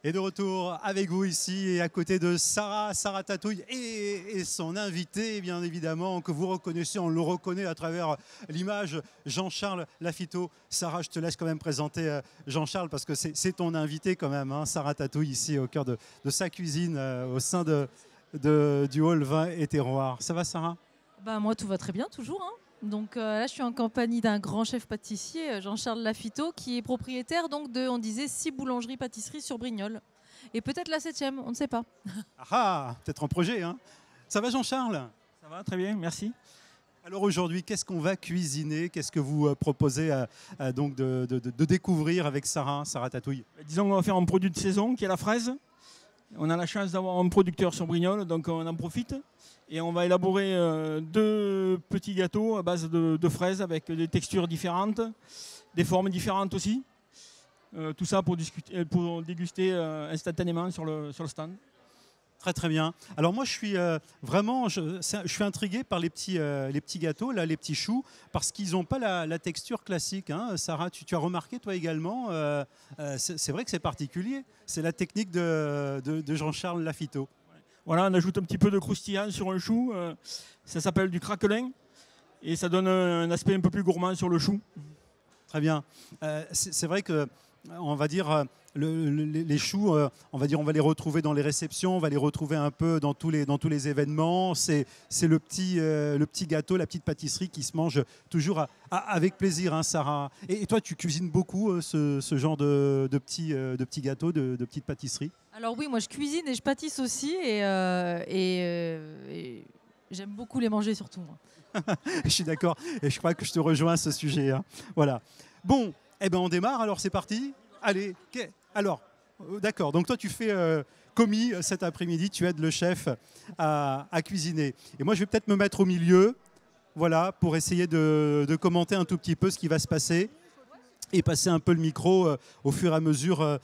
Et de retour avec vous ici et à côté de Sarah Tatouille et son invité, bien évidemment, que vous reconnaissez, on le reconnaît à travers l'image, Jean-Charles Lafitau. Sarah, je te laisse quand même présenter Jean-Charles parce que c'est ton invité quand même, hein, Sarah Tatouille, ici au cœur de sa cuisine, au sein du hall vin et terroir. Ça va, Sarah? Bah, moi, tout va très bien, toujours, hein. Donc là, je suis en compagnie d'un grand chef pâtissier, Jean-Charles Lafitau, qui est propriétaire donc de, on disait, 6 boulangeries-pâtisseries sur Brignoles. Et peut-être la 7e, on ne sait pas. Ah, peut-être en projet, hein. Ça va, Jean-Charles? Ça va, très bien, merci. Alors aujourd'hui, qu'est-ce qu'on va cuisiner? Qu'est-ce que vous proposez donc de découvrir avec Sarah Tatouille? Disons qu'on va faire un produit de saison qui est la fraise. On a la chance d'avoir un producteur sur Brignoles, donc on en profite. Et on va élaborer 2 petits gâteaux à base de fraises avec des textures différentes, des formes différentes aussi. Tout ça pour déguster instantanément sur le stand. Très très bien. Alors moi je suis vraiment, je suis intrigué par les petits gâteaux, là, les petits choux, parce qu'ils n'ont pas la texture classique, hein. Sarah, tu as remarqué toi également, c'est vrai que c'est particulier. C'est la technique de Jean-Charles Lafitau. Voilà, on ajoute un petit peu de croustillant sur un chou. Ça s'appelle du craquelin et ça donne un aspect un peu plus gourmand sur le chou. Très bien. C'est vrai que on va dire les choux, on va les retrouver dans les réceptions, on va les retrouver un peu dans tous les événements. C'est le petit gâteau, la petite pâtisserie qui se mange toujours avec plaisir, hein, Sarah. Et toi, tu cuisines beaucoup ce genre de petits gâteaux, de petites pâtisseries? Alors oui, moi, je cuisine et je pâtisse aussi. Et j'aime beaucoup les manger, surtout, moi. Je suis d'accord. Et je crois que je te rejoins à ce sujet, hein. Voilà. Bon, eh ben on démarre, alors c'est parti. Allez, alors, d'accord. Donc toi, tu fais commis cet après-midi, tu aides le chef à cuisiner. Et moi, je vais peut-être me mettre au milieu, voilà, pour essayer de commenter un tout petit peu ce qui va se passer et passer un peu le micro au fur et à mesure,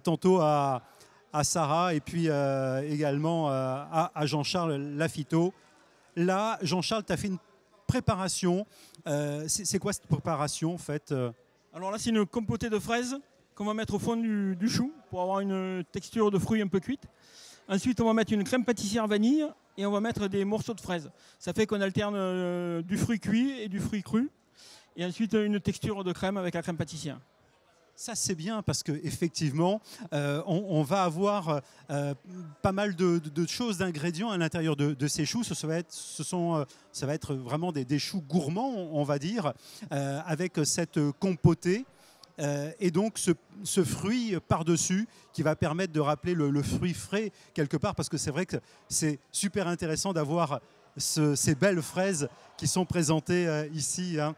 tantôt à Sarah et puis également à Jean-Charles Lafitau. Là, Jean-Charles, tu as fait une préparation. C'est quoi cette préparation en fait? Alors là, c'est une compotée de fraises qu'on va mettre au fond du chou pour avoir une texture de fruits un peu cuite. Ensuite, on va mettre une crème pâtissière vanille et on va mettre des morceaux de fraises. Ça fait qu'on alterne du fruit cuit et du fruit cru. Et ensuite, une texture de crème avec la crème pâtissière. Ça, c'est bien parce qu'effectivement, on va avoir pas mal de choses, d'ingrédients à l'intérieur de ces choux. Ça va être vraiment des choux gourmands, on va dire, avec cette compotée. Et donc ce fruit par-dessus qui va permettre de rappeler le fruit frais quelque part, parce que c'est vrai que c'est super intéressant d'avoir ces belles fraises qui sont présentées ici, hein,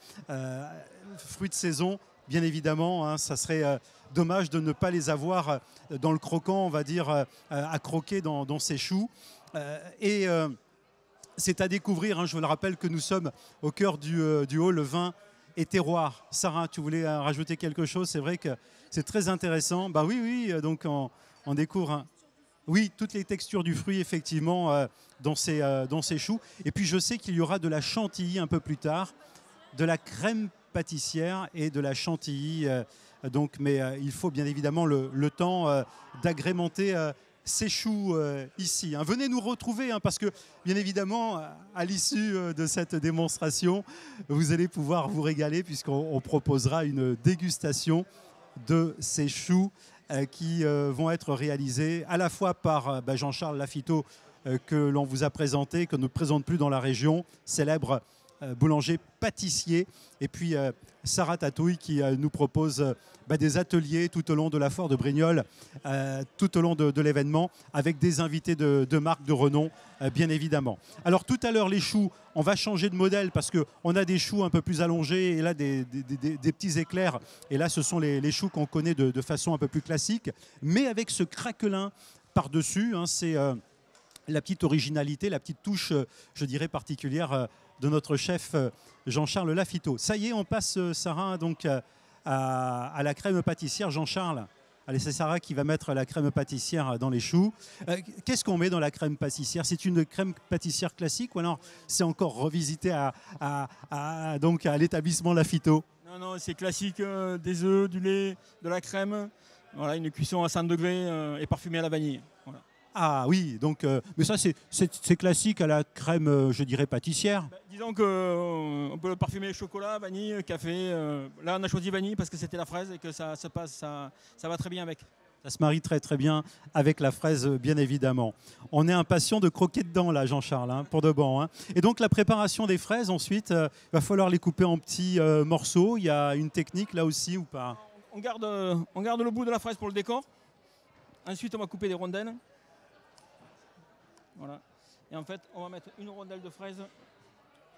fruits de saison. Bien évidemment, hein, ça serait dommage de ne pas les avoir dans le croquant, on va dire, à croquer dans ces choux. C'est à découvrir, hein, je vous le rappelle que nous sommes au cœur du hall vin et terroir. Sarah, tu voulais rajouter quelque chose? C'est vrai que c'est très intéressant. Bah oui, donc on découvre, hein, oui, toutes les textures du fruit, effectivement, dans ces choux. Et puis je sais qu'il y aura de la chantilly un peu plus tard, de la crème pâtissière et de la chantilly. Mais il faut bien évidemment le temps d'agrémenter ces choux ici, hein. Venez nous retrouver, hein, parce que bien évidemment, à l'issue de cette démonstration, vous allez pouvoir vous régaler puisqu'on proposera une dégustation de ces choux qui vont être réalisés à la fois par Jean-Charles Lafitau, que l'on vous a présenté, que ne présente plus dans la région, célèbre boulanger pâtissier, et puis Sarah Tatouille qui nous propose des ateliers tout au long de la foire de Brignoles, tout au long de l'événement, avec des invités de marque de renom, bien évidemment. Alors tout à l'heure, les choux, on va changer de modèle parce qu'on a des choux un peu plus allongés et là des petits éclairs, et là ce sont les choux qu'on connaît de façon un peu plus classique, mais avec ce craquelin par-dessus, hein, c'est la petite originalité, la petite touche, je dirais, particulière de notre chef Jean-Charles Lafitau. Ça y est, on passe, Sarah, donc à la crème pâtissière. Jean-Charles, allez, c'est Sarah qui va mettre la crème pâtissière dans les choux. Qu'est-ce qu'on met dans la crème pâtissière? C'est une crème pâtissière classique ou alors c'est encore revisité donc à l'établissement Lafitau? Non, c'est classique, des œufs, du lait, de la crème, Voilà, une cuisson à 100 degrés et parfumée à la vanille. Voilà. Ah oui, donc, mais ça c'est classique à la crème, je dirais pâtissière. Disons qu'on peut le parfumer chocolat, vanille, café. Là, on a choisi vanille parce que c'était la fraise et que ça se passe, ça va très bien avec. Ça se marie très très bien avec la fraise, bien évidemment. On est impatient de croquer dedans, là, Jean-Charles, hein, pour de bon. Hein. Et donc, la préparation des fraises, ensuite, il va falloir les couper en petits morceaux. Il y a une technique là aussi ou pas? On garde le bout de la fraise pour le décor. Ensuite, on va couper des rondelles. Voilà. Et en fait, on va mettre une rondelle de fraise.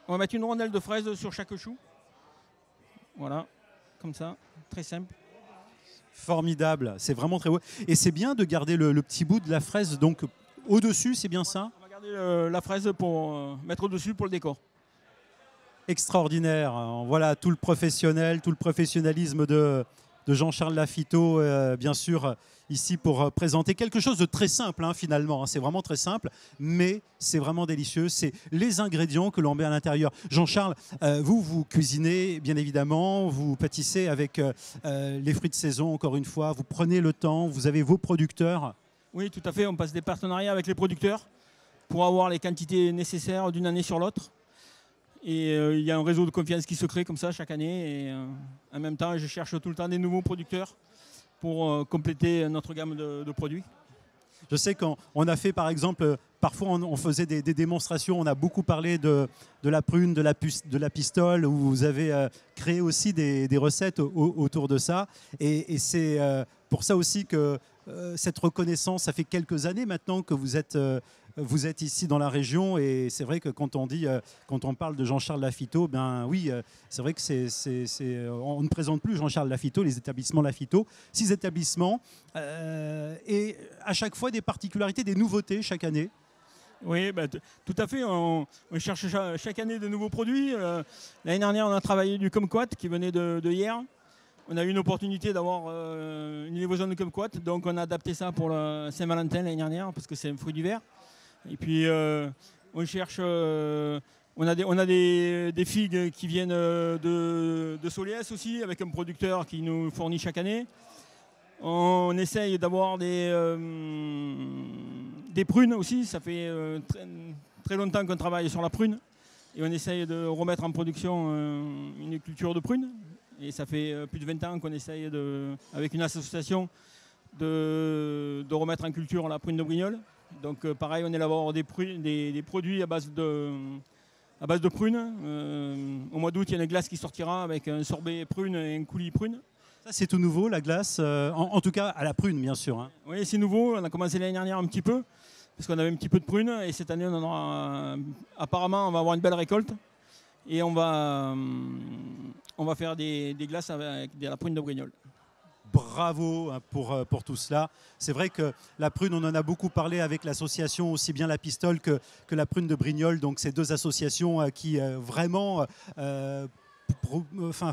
On va mettre une rondelle de fraise sur chaque chou. Voilà, comme ça, très simple. Formidable, c'est vraiment très beau. Et c'est bien de garder le petit bout de la fraise donc au-dessus, c'est bien ça? On va garder la fraise pour mettre au-dessus pour le décor. Extraordinaire. Voilà tout le professionnel, tout le professionnalisme de Jean-Charles Lafitau, bien sûr, ici pour présenter quelque chose de très simple, hein, finalement. Hein. C'est vraiment très simple, mais c'est vraiment délicieux. C'est les ingrédients que l'on met à l'intérieur. Jean-Charles, vous cuisinez, bien évidemment, vous pâtissez avec les fruits de saison, encore une fois. Vous prenez le temps, vous avez vos producteurs. Oui, tout à fait. On passe des partenariats avec les producteurs pour avoir les quantités nécessaires d'une année sur l'autre. Et il y a un réseau de confiance qui se crée comme ça chaque année. Et en même temps, je cherche tout le temps des nouveaux producteurs pour compléter notre gamme de produits. Je sais qu'on a fait, par exemple, parfois on faisait des démonstrations. On a beaucoup parlé de la prune, de la pistole, où vous avez créé aussi des recettes autour de ça. Et c'est pour ça aussi que cette reconnaissance, ça fait quelques années maintenant que vous êtes ici dans la région, et c'est vrai que quand on parle de Jean-Charles Lafitau, ben oui, c'est vrai que on ne présente plus Jean-Charles Lafitau, les établissements Lafitau, 6 établissements, et à chaque fois des particularités, des nouveautés chaque année. Oui, bah, tout à fait. On cherche chaque année de nouveaux produits. L'année dernière, on a travaillé du kumquat qui venait de hier. On a eu une opportunité d'avoir une livraison de kumquat, donc on a adapté ça pour le Saint-Valentin l'année dernière parce que c'est un fruit d'hiver. Et puis on cherche, on a des figues qui viennent de Soliès aussi, avec un producteur qui nous fournit chaque année. On essaye d'avoir des prunes aussi, ça fait très longtemps qu'on travaille sur la prune. Et on essaye de remettre en production une culture de prunes. Et ça fait plus de 20 ans qu'on essaye, avec une association, de remettre en culture la prune de Brignoles. Donc pareil, on élabore des produits à base de prunes. Au mois d'août, il y a une glace qui sortira avec un sorbet prune et un coulis prune. Ça, c'est tout nouveau, la glace, en tout cas à la prune, bien sûr. Hein. Oui, c'est nouveau. On a commencé l'année dernière un petit peu, parce qu'on avait un petit peu de prunes. Et cette année, apparemment, on va avoir une belle récolte. Et on va faire des glaces avec de la prune de Brignoles. Bravo pour tout cela. C'est vrai que la prune, on en a beaucoup parlé avec l'association, aussi bien la Pistole que la prune de Brignoles. Donc ces deux associations qui vraiment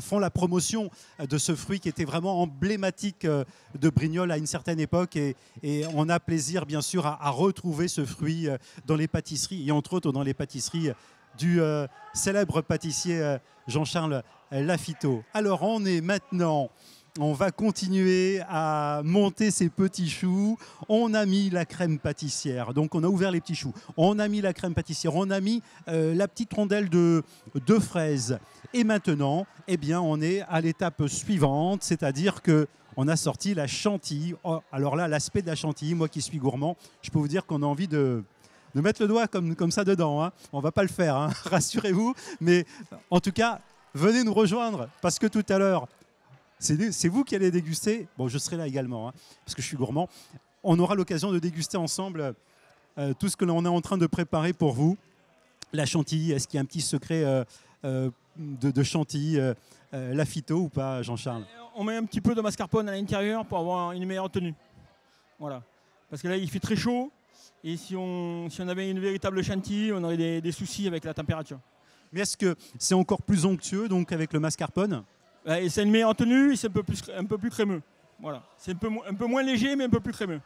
font la promotion de ce fruit qui était vraiment emblématique de Brignoles à une certaine époque. Et on a plaisir, bien sûr, à retrouver ce fruit dans les pâtisseries, et entre autres dans les pâtisseries du célèbre pâtissier Jean-Charles Lafitau. Alors on va continuer à monter ces petits choux. On a mis la crème pâtissière. Donc on a ouvert les petits choux. On a mis la crème pâtissière. On a mis la petite rondelle de fraises. Et maintenant, eh bien, on est à l'étape suivante, c'est-à-dire que on a sorti la chantilly. Oh, alors là, l'aspect de la chantilly, moi qui suis gourmand, je peux vous dire qu'on a envie de mettre le doigt comme ça dedans. Hein. On ne va pas le faire, hein, rassurez-vous. Mais en tout cas, venez nous rejoindre parce que tout à l'heure, c'est vous qui allez déguster. Bon, je serai là également, hein, parce que je suis gourmand. On aura l'occasion de déguster ensemble tout ce que l'on est en train de préparer pour vous. La chantilly, est-ce qu'il y a un petit secret de chantilly Lafitau ou pas, Jean-Charles? On met un petit peu de mascarpone à l'intérieur pour avoir une meilleure tenue. Voilà. Parce que là, il fait très chaud. Et si on avait une véritable chantilly, on aurait des soucis avec la température. Mais est-ce que c'est encore plus onctueux donc avec le mascarpone? Et c'est une meilleure tenue et c'est un peu plus crémeux. Voilà. C'est un peu moins léger, mais un peu plus crémeux.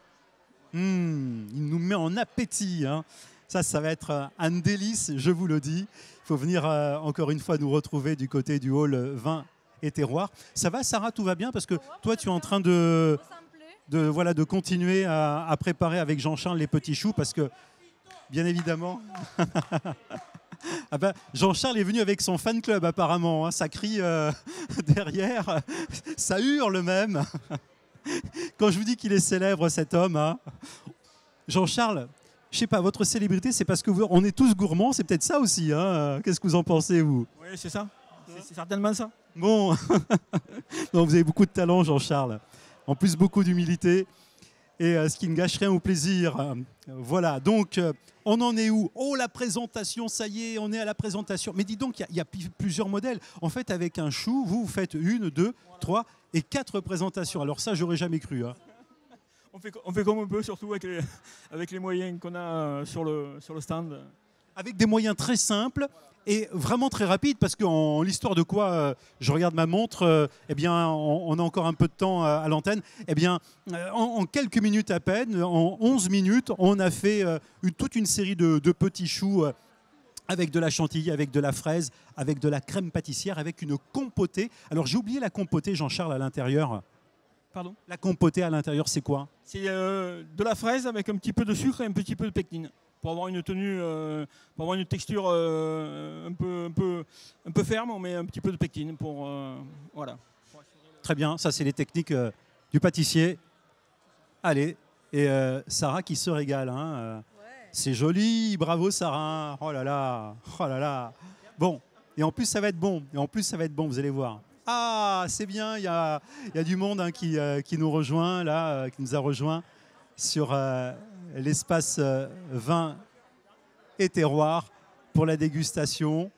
Il nous met en appétit. Hein. Ça va être un délice, je vous le dis. Il faut venir encore une fois nous retrouver du côté du hall vin et terroir. Ça va, Sarah, tout va bien? Parce que toi, tu es en train de... voilà, de continuer à préparer avec Jean-Charles les petits choux parce que, bien évidemment, ah ben, Jean-Charles est venu avec son fan club apparemment, hein, ça crie derrière, ça hurle même. Quand je vous dis qu'il est célèbre cet homme, hein. Jean-Charles, je sais pas, votre célébrité c'est parce que on est tous gourmands, c'est peut-être ça aussi, hein. Qu'est-ce que vous en pensez vous? Oui, c'est ça, c'est certainement ça. Bon, non, vous avez beaucoup de talent Jean-Charles, en plus beaucoup d'humilité. Et ce qui ne gâche rien au plaisir. Voilà, donc on en est où? Oh, la présentation, ça y est, on est à la présentation. Mais dis donc, il y a plusieurs modèles. En fait, avec un chou, vous faites 1, 2, 3 et 4 présentations. Alors ça, j'aurais jamais cru. Hein. On fait comme on peut, surtout avec les moyens qu'on a sur le stand. Avec des moyens très simples et vraiment très rapides, parce qu'en l'histoire de quoi, je regarde ma montre, eh bien, on a encore un peu de temps à l'antenne, eh bien, en quelques minutes à peine, en 11 minutes, on a fait toute une série de petits choux avec de la chantilly, avec de la fraise, avec de la crème pâtissière, avec une compotée. Alors, j'ai oublié la compotée, Jean-Charles, à l'intérieur. Pardon? La compotée à l'intérieur, c'est quoi? C'est de la fraise avec un petit peu de sucre et un petit peu de pectine. Pour avoir une tenue, pour avoir une texture un peu ferme, on met un petit peu de pectine pour voilà. Très bien, ça c'est les techniques du pâtissier. Allez, et Sarah qui se régale. Hein. C'est joli, bravo Sarah. Oh là là, oh là là. Bon, et en plus ça va être bon. Et en plus ça va être bon, vous allez voir. Ah, c'est bien, il y a du monde hein, qui nous rejoint là, qui nous a rejoint sur l'espace vin et terroir pour la dégustation.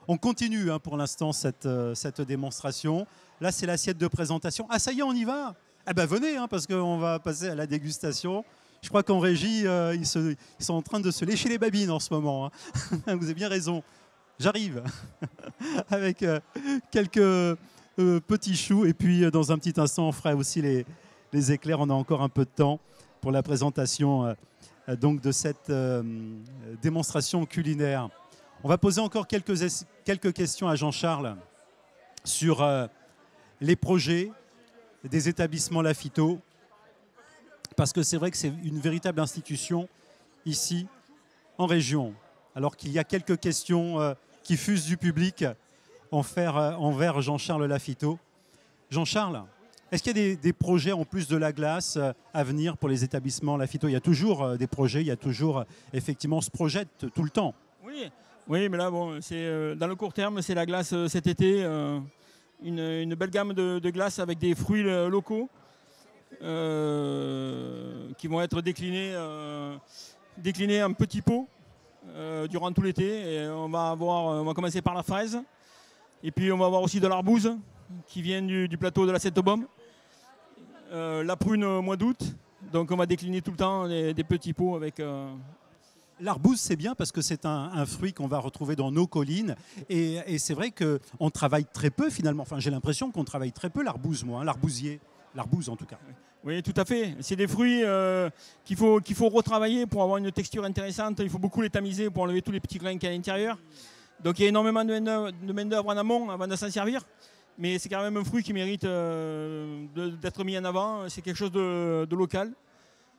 On continue hein, pour l'instant cette démonstration. Là, c'est l'assiette de présentation. Ah, ça y est, on y va. Ah ben venez, hein, parce qu'on va passer à la dégustation. Je crois qu'en régie, ils sont en train de se lécher les babines en ce moment. Hein. Vous avez bien raison. J'arrive avec quelques petits choux. Et puis, dans un petit instant, on fera aussi les éclairs. On a encore un peu de temps pour la présentation donc de cette démonstration culinaire. On va poser encore quelques questions à Jean-Charles sur les projets des établissements Lafito, parce que c'est vrai que c'est une véritable institution ici en région, alors qu'il y a quelques questions qui fusent du public envers Jean-Charles Lafito. Jean-Charles, est-ce qu'il y a des projets en plus de la glace à venir pour les établissements Lafito? Il y a toujours des projets, il y a toujours effectivement, on se projette tout le temps. Oui, mais là, bon, c'est dans le court terme, c'est la glace cet été, une belle gamme de glaces avec des fruits locaux qui vont être déclinés en petits pots durant tout l'été. Et on va commencer par la fraise, et puis on va avoir aussi de l'arbouze qui vient du plateau de la Sainte-Baume. La prune au mois d'août, donc on va décliner tout le temps des petits pots avec... L'arbouze, c'est bien parce que c'est un fruit qu'on va retrouver dans nos collines. Et c'est vrai qu'on travaille très peu finalement. Enfin, j'ai l'impression qu'on travaille très peu l'arbouze, moi, hein, l'arbousier. L'arbouze en tout cas. Oui, tout à fait. C'est des fruits qu'il faut retravailler pour avoir une texture intéressante. Il faut beaucoup les tamiser pour enlever tous les petits grains qu'il y a à l'intérieur. Donc il y a énormément de main-d'œuvre en amont avant de s'en servir. Mais c'est quand même un fruit qui mérite d'être mis en avant. C'est quelque chose de local.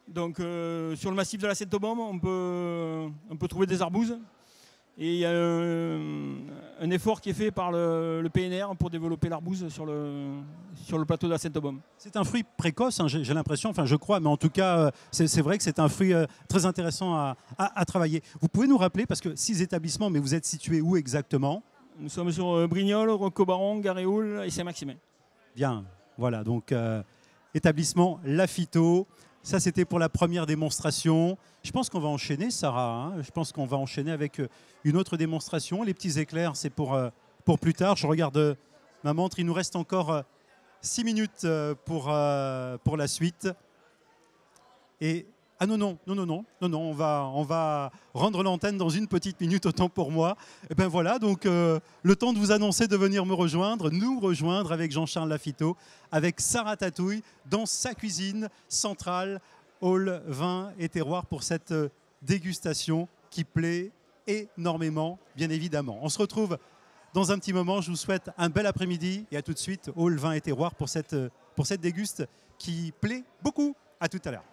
Donc sur le massif de la Sainte-Baume, on peut trouver des arbouzes. Et il y a un effort qui est fait par le PNR pour développer l'arbouze sur le plateau de la Sainte-Baume. C'est un fruit précoce, hein, j'ai l'impression, enfin je crois, mais en tout cas, c'est vrai que c'est un fruit très intéressant à travailler. Vous pouvez nous rappeler, parce que 6 établissements, mais vous êtes situés où exactement? Nous sommes sur Brignoles, Roquebaron, Garéoul et Saint-Maximin. Bien, voilà, donc établissement Lafito. Ça, c'était pour la première démonstration. Je pense qu'on va enchaîner, Sarah. Hein. Je pense qu'on va enchaîner avec une autre démonstration. Les petits éclairs, c'est pour plus tard. Je regarde ma montre. Il nous reste encore 6 minutes pour la suite. Et ah non, on va rendre l'antenne dans une petite minute, autant pour moi. Et ben voilà, donc le temps de vous annoncer de venir nous rejoindre avec Jean-Charles Lafito, avec Sarah Tatouille, dans sa cuisine centrale, hall vin et terroir, pour cette dégustation qui plaît énormément, bien évidemment. On se retrouve dans un petit moment. Je vous souhaite un bel après-midi et à tout de suite, hall vin et terroir, pour cette pour cette déguste qui plaît beaucoup. À tout à l'heure.